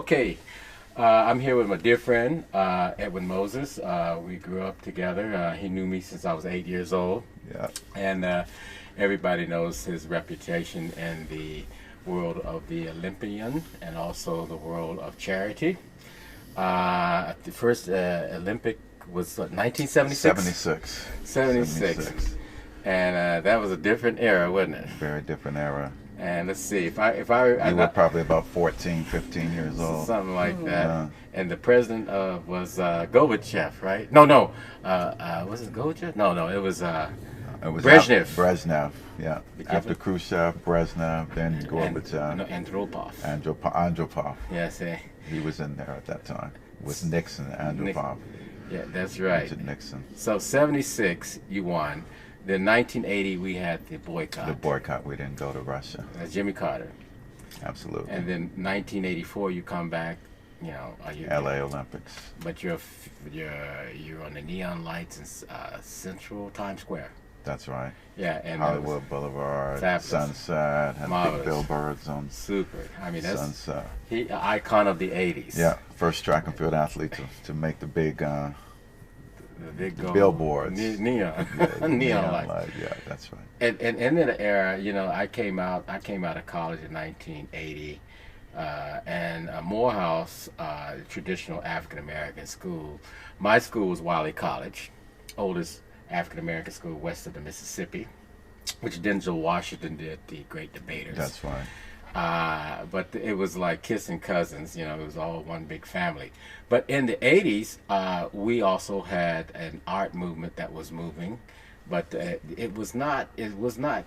Okay, I'm here with my dear friend, Edwin Moses. We grew up together. He knew me since I was 8 years old. Yeah. And everybody knows his reputation in the world of the Olympian and also the world of charity. The first Olympic was 1976? 76. And that was a different era, wasn't it? Very different era. And let's see, if I You were probably about 14, 15 years old. something like that. Yeah. And the president was Gorbachev, right? No. Was it Gorbachev? No, it was It was Brezhnev. Brezhnev, yeah. After Khrushchev, Brezhnev, then Gorbachev. Andropov. Andropov. Yes, He was in there at that time with Nixon, Andropov. yeah, that's right. Richard Nixon. So 76, you won. Then 1980, we had the boycott. The boycott, we didn't go to Russia. Jimmy Carter. Absolutely. And then 1984, you come back. You know, LA Olympics. But you're on the neon lights in Central Times Square. That's right. Yeah, and Hollywood Boulevard, fabulous. Sunset, had Marvelous. big billboards on Super. I mean, that's Sunset. an icon of the 80s. Yeah, first track and field athlete to make the big The big gold. billboards. Neon. Yeah, Neon light. light. Yeah, that's right. And in that era, you know, I came out of college in 1980, and Morehouse, traditional African American school. My school was Wiley College, oldest African American school west of the Mississippi, which Denzel Washington did the Great Debaters. That's right. But it was like kissing cousins, you know, it was all one big family. But in the 80s, we also had an art movement that was moving, but it was not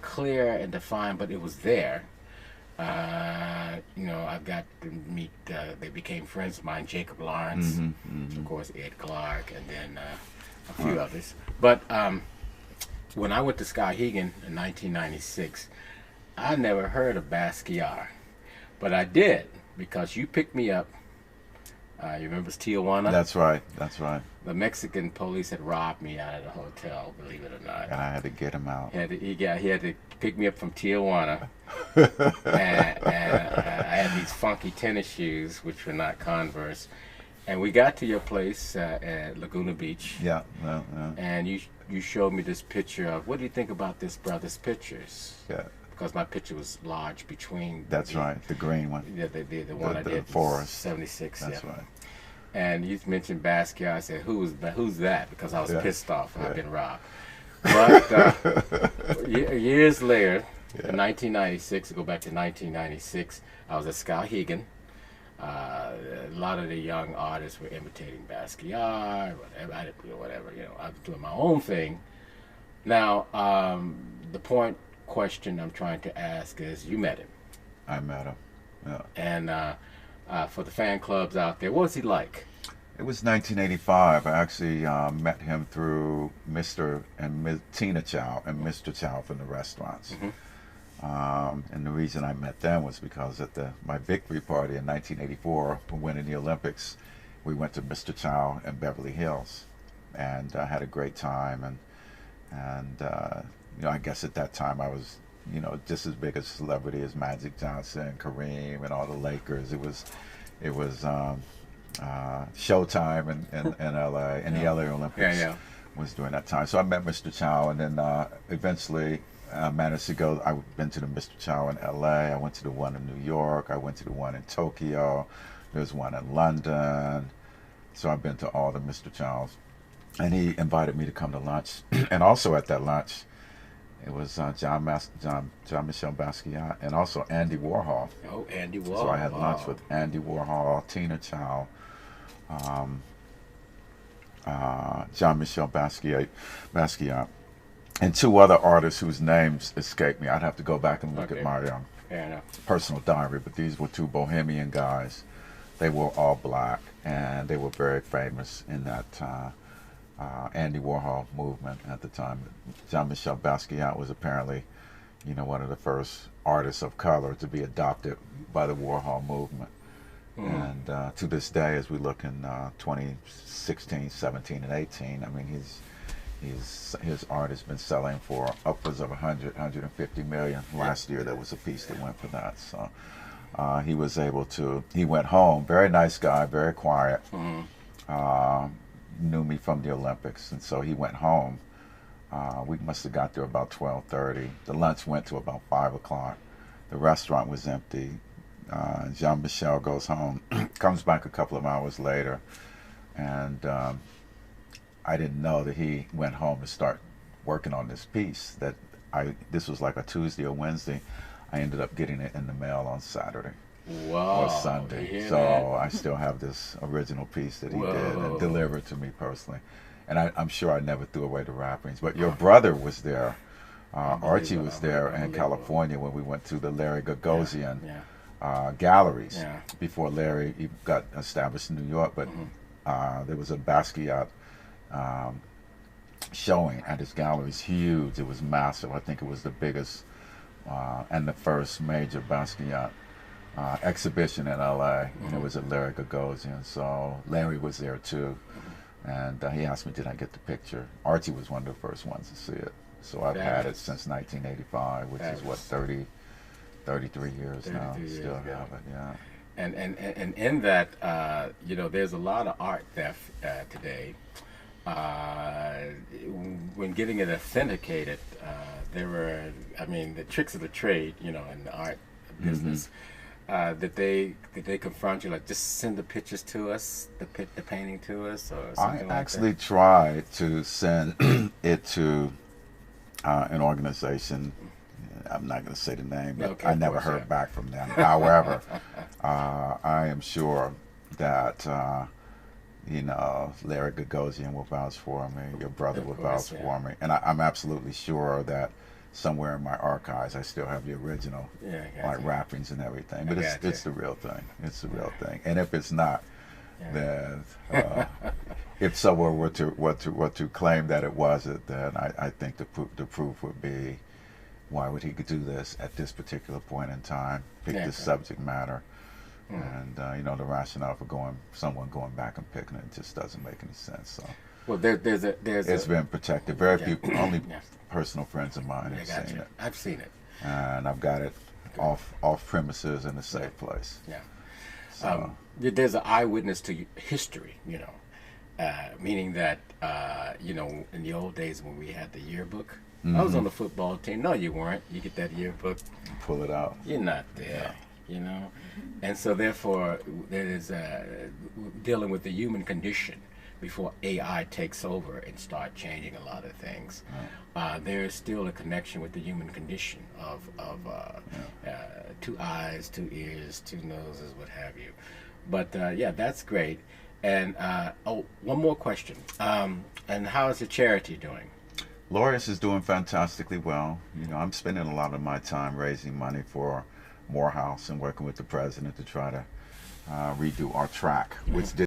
clear and defined, but it was there. You know, I've got to meet, they became friends of mine, Jacob Lawrence, of course, Ed Clark, and then a few others. But when I went to Skowhegan in 1996, I never heard of Basquiat, but I did because you picked me up. You remember Tijuana? That's right. That's right. The Mexican police had robbed me out of the hotel, believe it or not. And I had to get him out. He had to pick me up from Tijuana, and I had these funky tennis shoes, which were not Converse. And we got to your place at Laguna Beach. Yeah. Well, And you showed me this picture of, what do you think about this brother's pictures? yeah. Because my picture was large between. That's right. The green one. The one I did. forest. 76. That's yeah. right. And you mentioned Basquiat. I said, who's that? Because I was Yeah. pissed off. Yeah. I've been robbed. But years later, in 1996, to go back to 1996, I was at Skowhegan. A lot of the young artists were imitating Basquiat, whatever. You know, I was doing my own thing. Now, the question I'm trying to ask is, you met him. I met him. Yeah. And for the fan clubs out there, what was he like? It was 1985. I actually met him through Mr. and Ms. Tina Chow and Mr. Chow from the restaurants. And the reason I met them was because at my victory party in 1984, for winning the Olympics, we went to Mr. Chow in Beverly Hills, and had a great time. And you know, I guess at that time I was, you know, just as big a celebrity as Magic Johnson, Kareem, and all the Lakers. It was Showtime in LA, and the LA Olympics was during that time. So I met Mr. Chow, and then eventually I managed to go. I've been to the Mr. Chow in LA. I went to the one in New York. I went to the one in Tokyo. There's one in London. So I've been to all the Mr. Chows. And he invited me to come to lunch. And also at that lunch, it was Jean-Michel Basquiat and also Andy Warhol. Oh, Andy Warhol. So I had lunch with Andy Warhol, Tina Chow, Jean-Michel Basquiat, and two other artists whose names escape me. I'd have to go back and look at my personal diary, but these were two bohemian guys. They were all black, and they were very famous in that Andy Warhol movement at the time. Jean-Michel Basquiat was apparently, you know, one of the first artists of color to be adopted by the Warhol movement. And to this day, as we look in 2016, 17, and 18, I mean, his art has been selling for upwards of 100, 150 million. Last year, there was a piece that went for that. So he was able to. He went home. Very nice guy, very quiet. Knew me from the Olympics, and so he went home. We must have got there about 12:30. The lunch went to about 5 o'clock. The restaurant was empty. Jean-Michel goes home, comes back a couple of hours later, and I didn't know that he went home to start working on this piece. This was like a Tuesday or Wednesday. I ended up getting it in the mail on Saturday. Wow. Or Sunday. So I still have this original piece that he did and delivered to me personally. And I'm sure I never threw away the wrappings. But your brother was there. Archie was there in California when we went to the Larry Gagosian galleries before Larry got established in New York. But there was a Basquiat showing at his galleries, huge. It was massive. I think it was the biggest and the first major Basquiat exhibition in LA. And it was at Larry Gagosian. So Larry was there too. And he asked me, did I get the picture? Archie was one of the first ones to see it. So I've had it since 1985, which is what, 33 years now. Still have it, yeah. And in that, there's a lot of art theft today. When getting it authenticated, the tricks of the trade, in the art business, that they confront you, like, just send the pictures to us, the painting to us, or something. I actually tried to send it to an organization. I'm not going to say the name, but I never heard back from them. However, I am sure that Larry Gagosian will vouch for me. Your brother will vouch for me, and I'm absolutely sure that somewhere in my archives I still have the original wrappings and everything. But it's the real thing. It's the real thing. And if it's not, then if someone were to claim that it wasn't, then I think the proof would be, why would he do this at this particular point in time? Pick this subject matter. And the rationale for someone going back and picking it just doesn't make any sense. So, well, it's been protected. Very few, only personal friends of mine have seen it. I've seen it, and I've got it off premises in a safe place. Yeah. So, there's an eyewitness to history, meaning that in the old days when we had the yearbook, I was on the football team. No, you weren't. You get that yearbook, pull it out. You're not there. And so therefore there is dealing with the human condition before AI takes over and start changing a lot of things. There is still a connection with the human condition of 2 eyes, 2 ears, 2 noses, what have you. But that's great. And one more question. And how is the charity doing? Laureus is doing fantastically well. I'm spending a lot of my time raising money for Morehouse and working with the president to try to redo our track, which did